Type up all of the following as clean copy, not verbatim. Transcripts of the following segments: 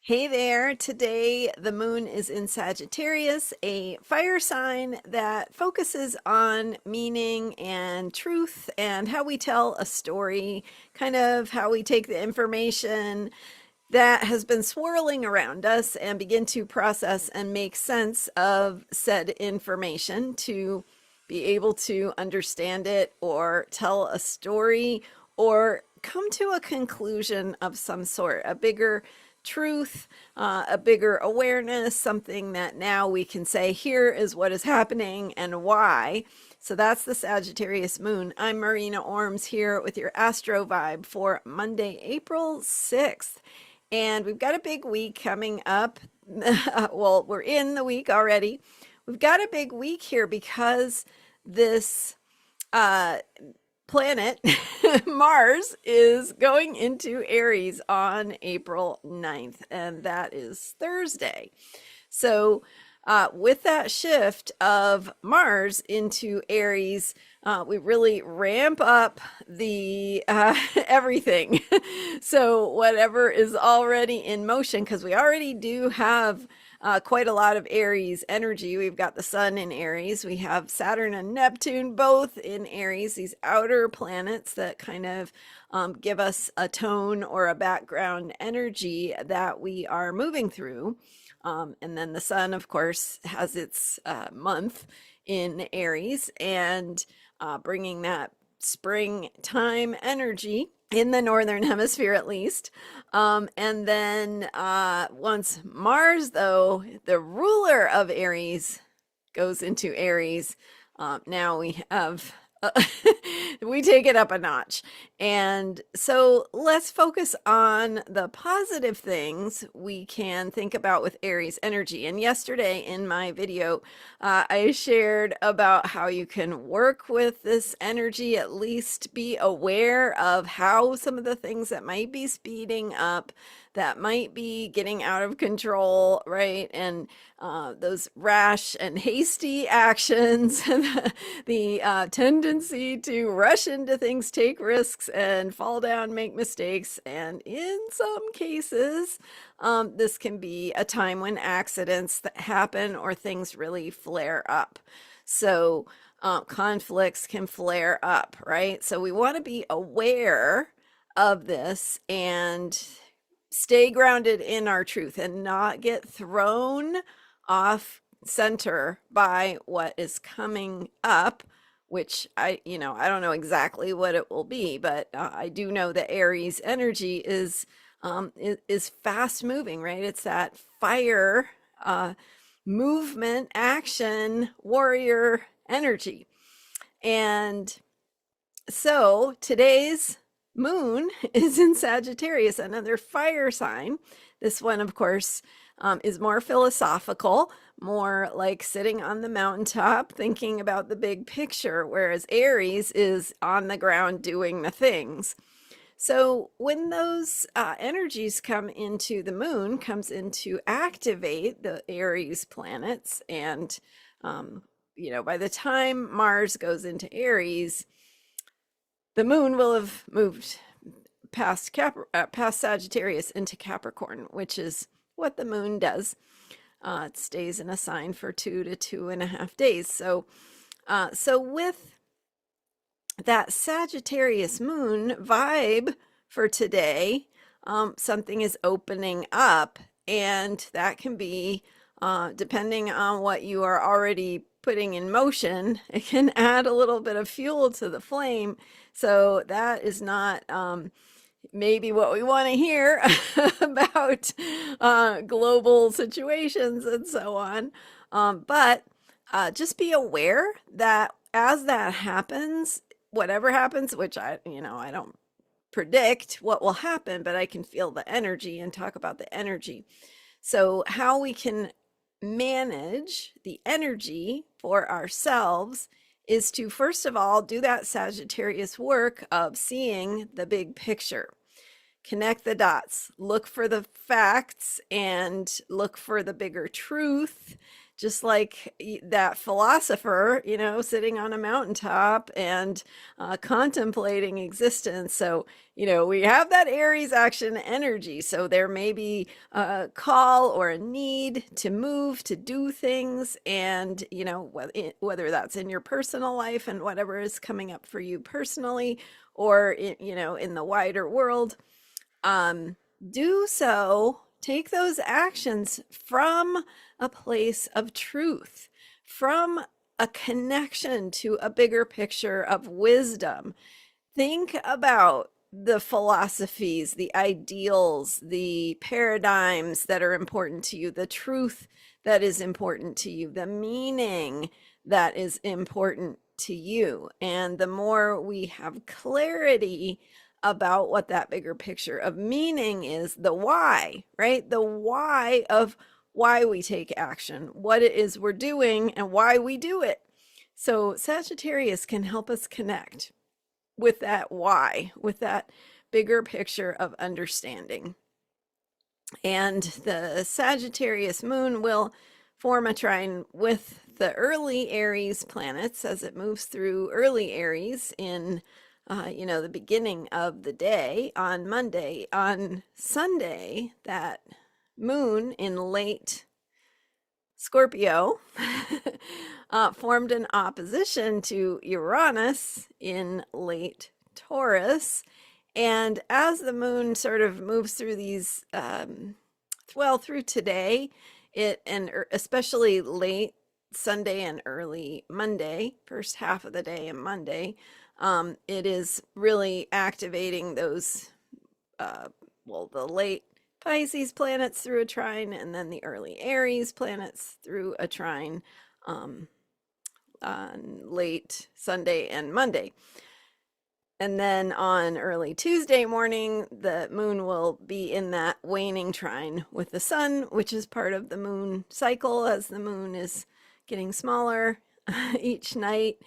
Hey there. Today the moon is in Sagittarius, a fire sign that focuses on meaning and truth and how we tell a story, kind of how we take the information that has been swirling around us and begin to process and make sense of said information to be able to understand it or tell a story or come to a conclusion of some sort, a bigger truth, a bigger awareness, something that now we can say, here is what is happening and why. So that's the Sagittarius moon. I'm Marina Orms here with your Astro vibe for Monday, April 6th. And we've got a big week coming up. Well, we're in the week already. We've got a big week here because this uh, planet, Mars, is going into Aries on April 9th, and that is Thursday. So, with that shift of Mars into Aries, we really ramp up the everything. So, whatever is already in motion, because we already do have quite a lot of Aries energy. We've got the sun in Aries. We have Saturn and Neptune both in Aries, these outer planets that kind of give us a tone or a background energy that we are moving through. And then the sun, of course, has its month in Aries and bringing that springtime energy in the northern hemisphere at least. And then once Mars, though, the ruler of Aries, goes into Aries, now we have we take it up a notch. And so let's focus on the positive things we can think about with Aries energy. And yesterday in my video, I shared about how you can work with this energy, at least be aware of how some of the things that might be speeding up, that might be getting out of control, right? And those rash and hasty actions, the tendency to rush into things, take risks, and fall down, make mistakes. And in some cases, this can be a time when accidents that happen or things really flare up. So conflicts can flare up, right? So we want to be aware of this and stay grounded in our truth and not get thrown off center by what is coming up, which I don't know exactly what it will be, but I do know that Aries energy is fast moving, right? It's that fire, movement, action, warrior energy. And so today's moon is in Sagittarius, another fire sign. This one, of course, is more philosophical, more like sitting on the mountaintop thinking about the big picture, whereas Aries is on the ground doing the things. So when those energies come into the moon, comes in to activate the Aries planets, and by the time Mars goes into Aries, the moon will have moved past Sagittarius into Capricorn, which is what the moon does. It stays in a sign for 2 to 2.5 days. So with that Sagittarius moon vibe for today, something is opening up, and that can be, depending on what you are already putting in motion, it can add a little bit of fuel to the flame. So that is not maybe what we want to hear about global situations and so on. But just be aware that as that happens, whatever happens, which I don't predict what will happen, but I can feel the energy and talk about the energy. So how we can manage the energy for ourselves is to, first of all, do that Sagittarius work of seeing the big picture. Connect the dots, look for the facts and look for the bigger truth just like that philosopher, sitting on a mountaintop and contemplating existence. So, we have that Aries action energy. So there may be a call or a need to move, to do things. And, whether that's in your personal life and whatever is coming up for you personally, or, in the wider world, do so. Take those actions from a place of truth, from a connection to a bigger picture of wisdom. Think about the philosophies, the ideals, the paradigms that are important to you, the truth that is important to you, the meaning that is important to you. And the more we have clarity about what that bigger picture of meaning is, the why, right? The why of why we take action, what it is we're doing, and why we do it. So Sagittarius can help us connect with that why, with that bigger picture of understanding. And the Sagittarius moon will form a trine with the early Aries planets as it moves through early Aries in the beginning of the day on Monday. On Sunday, that moon in late Scorpio formed an opposition to Uranus in late Taurus. And as the moon sort of moves through these, through today, and especially late Sunday and early Monday, first half of the day and Monday, it is really activating those, the late Pisces planets through a trine, and then the early Aries planets through a trine on late Sunday and Monday. And then on early Tuesday morning, the moon will be in that waning trine with the sun, which is part of the moon cycle. As the moon is getting smaller each night,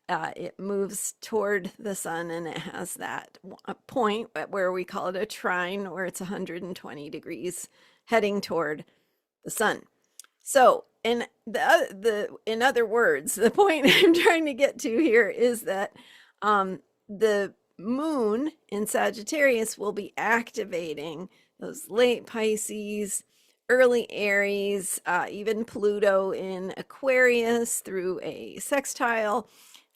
it moves toward the sun, and it has that point where we call it a trine, where it's 120 degrees heading toward the sun. So in other words, the point I'm trying to get to here is that the moon in Sagittarius will be activating those late Pisces, early Aries, even Pluto in Aquarius through a sextile,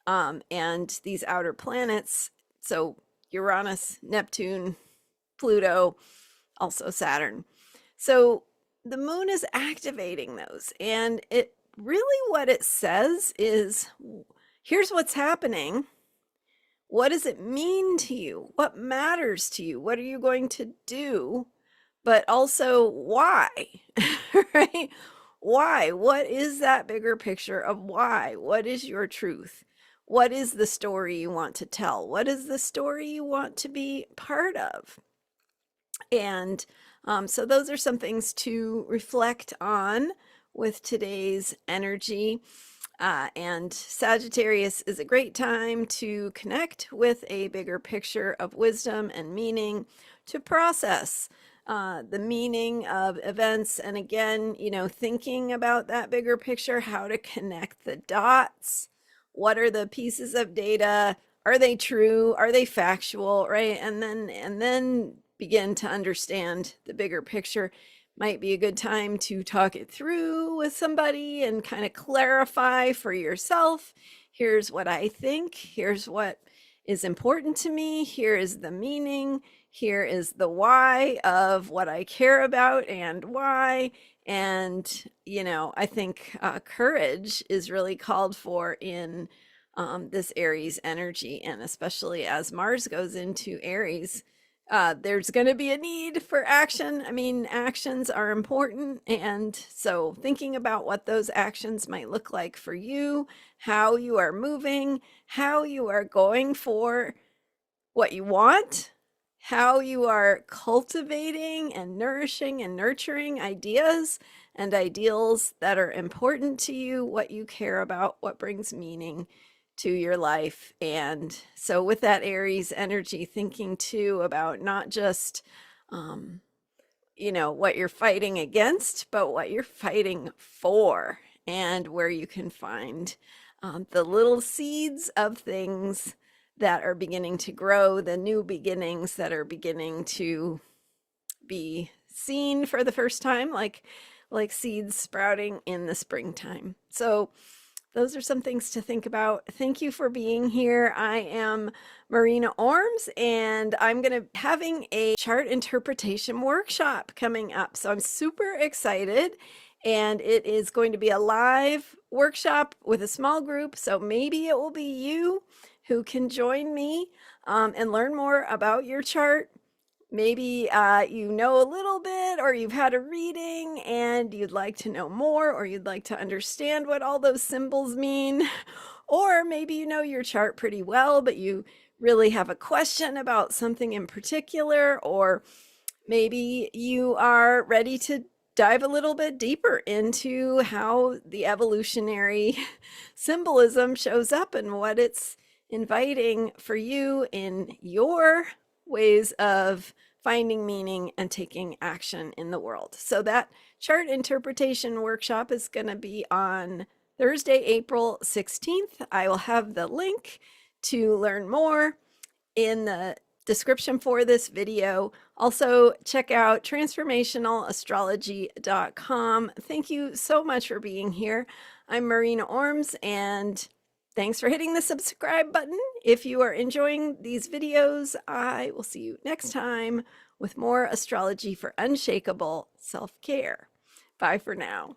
and these outer planets. So Uranus, Neptune, Pluto, also Saturn. So the moon is activating those. And it really, what it says is, here's what's happening. What does it mean to you? What matters to you? What are you going to do? But also, why? Right? Why? What is that bigger picture of why? What is your truth? What is the story you want to tell? What is the story you want to be part of? And so those are some things to reflect on with today's energy. And Sagittarius is a great time to connect with a bigger picture of wisdom and meaning, to process the meaning of events. And again, thinking about that bigger picture, how to connect the dots. What are the pieces of data? Are they true? Are they factual? Right? And then begin to understand the bigger picture. Might be a good time to talk it through with somebody and kind of clarify for yourself. Here's what I think. Here's what is important to me. Here is the meaning. Here is the why of what I care about and why. And, I think courage is really called for in this Aries energy. And especially as Mars goes into Aries, there's going to be a need for action. I mean, actions are important. And so thinking about what those actions might look like for you, how you are moving, how you are going for what you want, how you are cultivating and nourishing and nurturing ideas and ideals that are important to you, what you care about, what brings meaning to your life. And so with that Aries energy, thinking too about not just what you're fighting against, but what you're fighting for. and where you can find the little seeds of things that are beginning to grow, the new beginnings that are beginning to be seen for the first time, like seeds sprouting in the springtime. So those are some things to think about. Thank you for being here. I am Marina Orms, and I'm going to having a chart interpretation workshop coming up. So I'm super excited, and it is going to be a live workshop with a small group. So maybe it will be you who can join me and learn more about your chart. Maybe you know a little bit, or you've had a reading and you'd like to know more, or you'd like to understand what all those symbols mean. Or maybe you know your chart pretty well, but you really have a question about something in particular, or maybe you are ready to dive a little bit deeper into how the evolutionary symbolism shows up and what it's inviting for you in your ways of finding meaning and taking action in the world. So that chart interpretation workshop is going to be on Thursday, April 16th. I will have the link to learn more in the description for this video. Also, check out transformationalastrology.com. Thank you so much for being here. I'm Marina Orms, and thanks for hitting the subscribe button. If you are enjoying these videos, I will see you next time with more astrology for unshakable self-care. Bye for now.